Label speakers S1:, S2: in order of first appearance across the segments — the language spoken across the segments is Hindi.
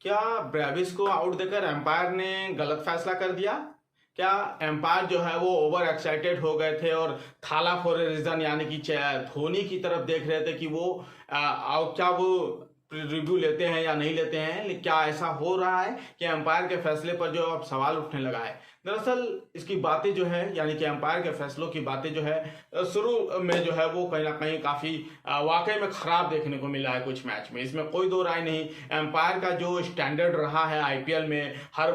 S1: क्या ब्रेविस को आउट देकर एम्पायर ने गलत फैसला कर दिया? क्या एम्पायर जो है वो ओवर एक्साइटेड हो गए थे और थाला फॉर ए रीजन यानी कि धोनी की तरफ देख रहे थे कि वो क्या वो रिव्यू लेते हैं या नहीं लेते हैं? लेकिन क्या ऐसा हो रहा है कि एम्पायर के फैसले पर जो अब सवाल उठने लगा है? दरअसल इसकी बातें जो है यानी कि एम्पायर के फैसलों की बातें जो है शुरू में जो है वो कहीं ना कहीं काफ़ी वाकई में ख़राब देखने को मिला है कुछ मैच में, इसमें कोई दो राय नहीं। एम्पायर का जो स्टैंडर्ड रहा है आईपीएल में हर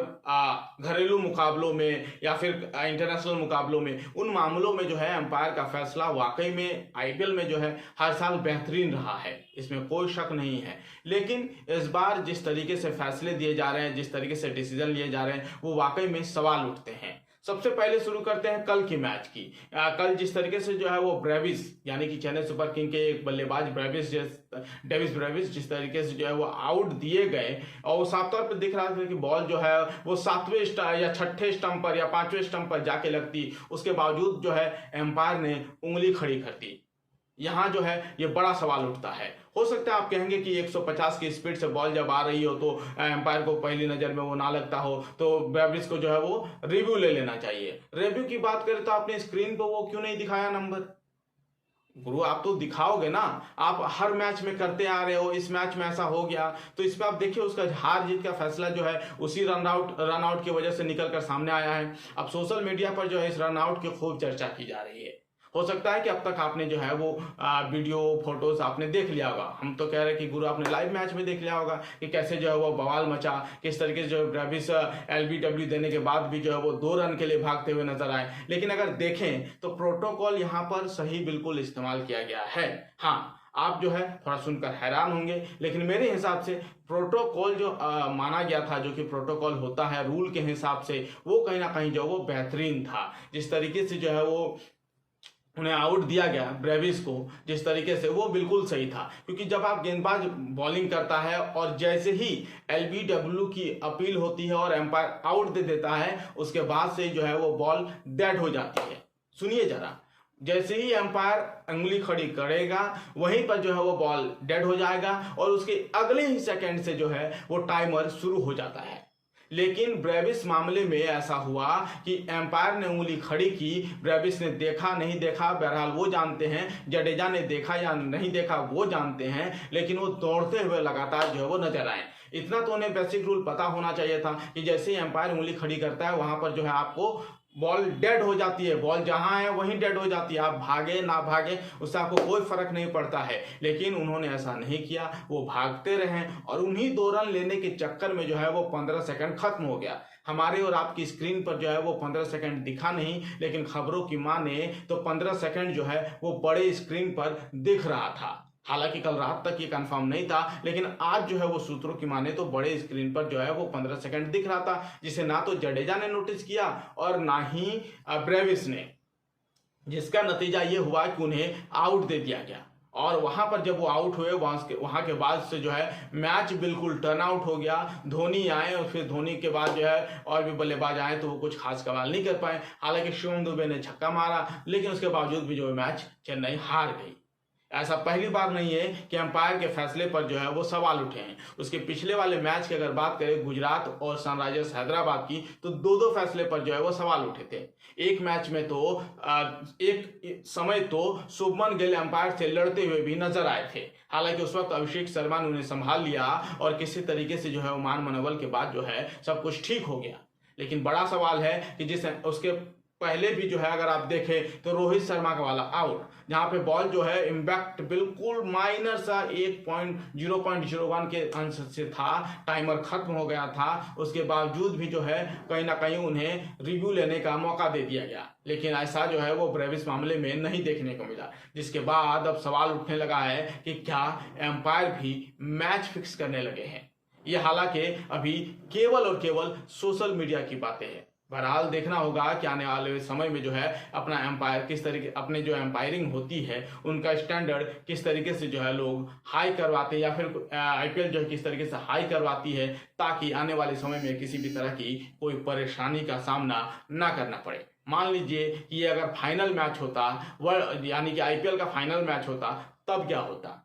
S1: घरेलू मुकाबलों में या फिर इंटरनेशनल मुकाबलों में, उन मामलों में जो है एम्पायर का फैसला वाकई में आईपीएल में जो है हर साल बेहतरीन रहा है, इसमें कोई शक नहीं है। लेकिन इस बार जिस तरीके से फैसले दिए जा रहे हैं, जिस तरीके से डिसीजन लिए जा रहे हैं, वो वाकई में सवाल उठते हैं। सबसे पहले शुरू करते हैं कल की मैच की। कल जिस तरीके से जो है वो ब्रेविस यानी कि चेन्नई सुपर किंग के एक बल्लेबाज डेविस ब्रेविस जिस तरीके से जो है वो आउट दिए गए और वो साफ तौर पर दिख रहा था कि बॉल जो है वो 7वें या 6ठे स्टंप पर या 5वें स्टंप पर जाके लगती, उसके बावजूद जो है एम्पायर ने उंगली खड़ी कर दी। यहाँ जो है ये बड़ा सवाल उठता है। हो सकता है आप कहेंगे कि 150 की स्पीड से बॉल जब आ रही हो तो एम्पायर को पहली नज़र में वो ना लगता हो तो ब्रेविस को जो है वो रिव्यू ले लेना चाहिए। रिव्यू की बात करें तो आपने स्क्रीन पर वो क्यों नहीं दिखाया नंबर? गुरु आप तो दिखाओगे ना, आप हर मैच में करते आ रहे हो, इस मैच में ऐसा हो गया तो इस पर आप देखिए उसका हार जीत का फैसला जो है उसी रन आउट की वजह से निकल कर सामने आया है। अब सोशल मीडिया पर जो है इस रन आउट की खूब चर्चा की जा रही है। हो सकता है कि अब तक आपने जो है वो वीडियो फोटोज आपने देख लिया होगा, हम तो कह रहे हैं कि गुरु आपने लाइव मैच में देख लिया होगा कि कैसे जो है वो बवाल मचा, किस तरीके से जो है ब्रेविस एलबीडब्ल्यू देने के बाद भी जो है वो 2 रन के लिए भागते हुए नजर आए। लेकिन अगर देखें तो प्रोटोकॉल यहाँ पर सही बिल्कुल इस्तेमाल किया गया है। हाँ, आप जो है थोड़ा सुनकर हैरान होंगे, लेकिन मेरे हिसाब से प्रोटोकॉल जो माना गया था, जो कि प्रोटोकॉल होता है रूल के हिसाब से, वो कहीं ना कहीं जो वो बेहतरीन था। जिस तरीके से जो है वो उन्हें आउट दिया गया ब्रेविस को जिस तरीके से, वो बिल्कुल सही था। क्योंकि जब आप गेंदबाज बॉलिंग करता है और जैसे ही एलबीडब्ल्यू की अपील होती है और एम्पायर आउट दे देता है, उसके बाद से जो है वो बॉल डेड हो जाती है। सुनिए जरा, जैसे ही एम्पायर उंगली खड़ी करेगा वहीं पर जो है वो बॉल डेड हो जाएगा और उसके अगले ही सेकंड से जो है वो टाइमर शुरू हो जाता है। लेकिन ब्रेविस मामले में ऐसा हुआ कि एम्पायर ने उंगली खड़ी की, ब्रेविस ने देखा नहीं देखा बहरहाल वो जानते हैं, जडेजा ने देखा या नहीं देखा वो जानते हैं, लेकिन वो दौड़ते हुए लगातार जो है वो नजर आए। इतना तो उन्हें बेसिक रूल पता होना चाहिए था कि जैसे ही एम्पायर उंगली खड़ी करता है वहां पर जो है आपको बॉल डेड हो जाती है, बॉल जहां है वहीं डेड हो जाती है, आप भागे ना भागे उससे आपको कोई फर्क नहीं पड़ता है। लेकिन उन्होंने ऐसा नहीं किया, वो भागते रहे और उन्हीं 2 रन लेने के चक्कर में जो है वो 15 सेकंड खत्म हो गया। हमारे और आपकी स्क्रीन पर जो है वो 15 सेकंड दिखा नहीं, लेकिन खबरों की माने तो 15 सेकंड जो है वो बड़े स्क्रीन पर दिख रहा था। हालांकि कल रात तक ये कंफर्म नहीं था, लेकिन आज जो है वो सूत्रों की माने तो बड़े स्क्रीन पर जो है वो 15 सेकंड दिख रहा था, जिसे ना तो जडेजा ने नोटिस किया और ना ही ब्रेविस ने, जिसका नतीजा ये हुआ कि उन्हें आउट दे दिया गया। और वहां पर जब वो आउट हुए वहां के बाद से जो है मैच बिल्कुल टर्न आउट हो गया। धोनी आए और फिर धोनी के बाद जो है और भी बल्लेबाज आए तो वो कुछ खास कमाल नहीं कर पाए। हालांकि शिवम दुबे ने छक्का मारा, लेकिन उसके बावजूद भी जो मैच चेन्नई हार गई। ऐसा पहली बार नहीं है कि एम्पायर के फैसले पर जो है वो सवाल उठे हैं। उसके पिछले वाले मैच की अगर बात करें गुजरात और सनराइजर्स हैदराबाद की, तो 2-2 फैसले पर जो है वो सवाल उठे थे। एक मैच में तो एक समय तो शुभमन गिल एम्पायर से लड़ते हुए भी नजर आए थे। हालांकि उस वक्त अभिषेक शर्मा ने उन्हें संभाल लिया और किसी तरीके से जो है मान मनोबल के बाद जो है सब कुछ ठीक हो गया। लेकिन बड़ा सवाल है कि जिस उसके पहले भी जो है अगर आप देखें तो रोहित शर्मा का वाला आउट, जहां पे बॉल जो है इम्पैक्ट बिल्कुल माइनर सा 0.01 के अंश से था, टाइमर खत्म हो गया था, उसके बावजूद भी जो है कहीं ना कहीं उन्हें रिव्यू लेने का मौका दे दिया गया। लेकिन ऐसा जो है वो ब्रेविस मामले में नहीं देखने को मिला, जिसके बाद अब सवाल उठने लगा है कि क्या एम्पायर भी मैच फिक्स करने लगे हैं। ये हालांकि अभी केवल और केवल सोशल मीडिया की बातें हैं। बहरहाल देखना होगा कि आने वाले समय में जो है अपना एम्पायर किस तरीके, अपने जो एम्पायरिंग होती है उनका स्टैंडर्ड किस तरीके से जो है लोग हाई करवाते हैं, या फिर आईपीएल जो है किस तरीके से हाई करवाती है, ताकि आने वाले समय में किसी भी तरह की कोई परेशानी का सामना ना करना पड़े। मान लीजिए कि ये अगर फाइनल मैच होता, वर्ल्ड यानी कि आईपीएल का फाइनल मैच होता, तब क्या होता?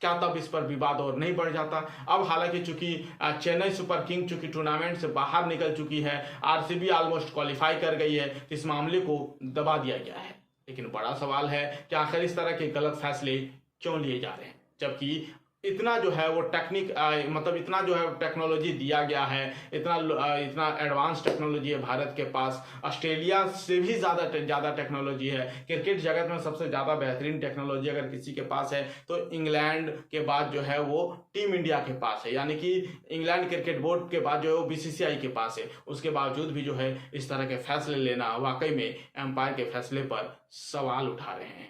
S1: क्या तब इस पर विवाद और नहीं बढ़ जाता? अब हालांकि चूंकि चेन्नई सुपर किंग चूंकि टूर्नामेंट से बाहर निकल चुकी है, आरसीबी ऑलमोस्ट क्वालिफाई कर गई है, तो इस मामले को दबा दिया गया है। लेकिन बड़ा सवाल है कि आखिर इस तरह के गलत फैसले क्यों लिए जा रहे हैं, जबकि इतना जो है वो मतलब इतना जो है टेक्नोलॉजी दिया गया है, इतना एडवांस टेक्नोलॉजी है भारत के पास, ऑस्ट्रेलिया से भी ज़्यादा टेक्नोलॉजी है। क्रिकेट जगत में सबसे ज़्यादा बेहतरीन टेक्नोलॉजी अगर किसी के पास है तो इंग्लैंड के बाद जो है वो टीम इंडिया के पास है, यानी कि इंग्लैंड क्रिकेट बोर्ड के बाद जो है वो बीसीसीआई के पास है। उसके बावजूद भी जो है इस तरह के फैसले लेना वाकई में एम्पायर के फैसले पर सवाल उठा रहे हैं।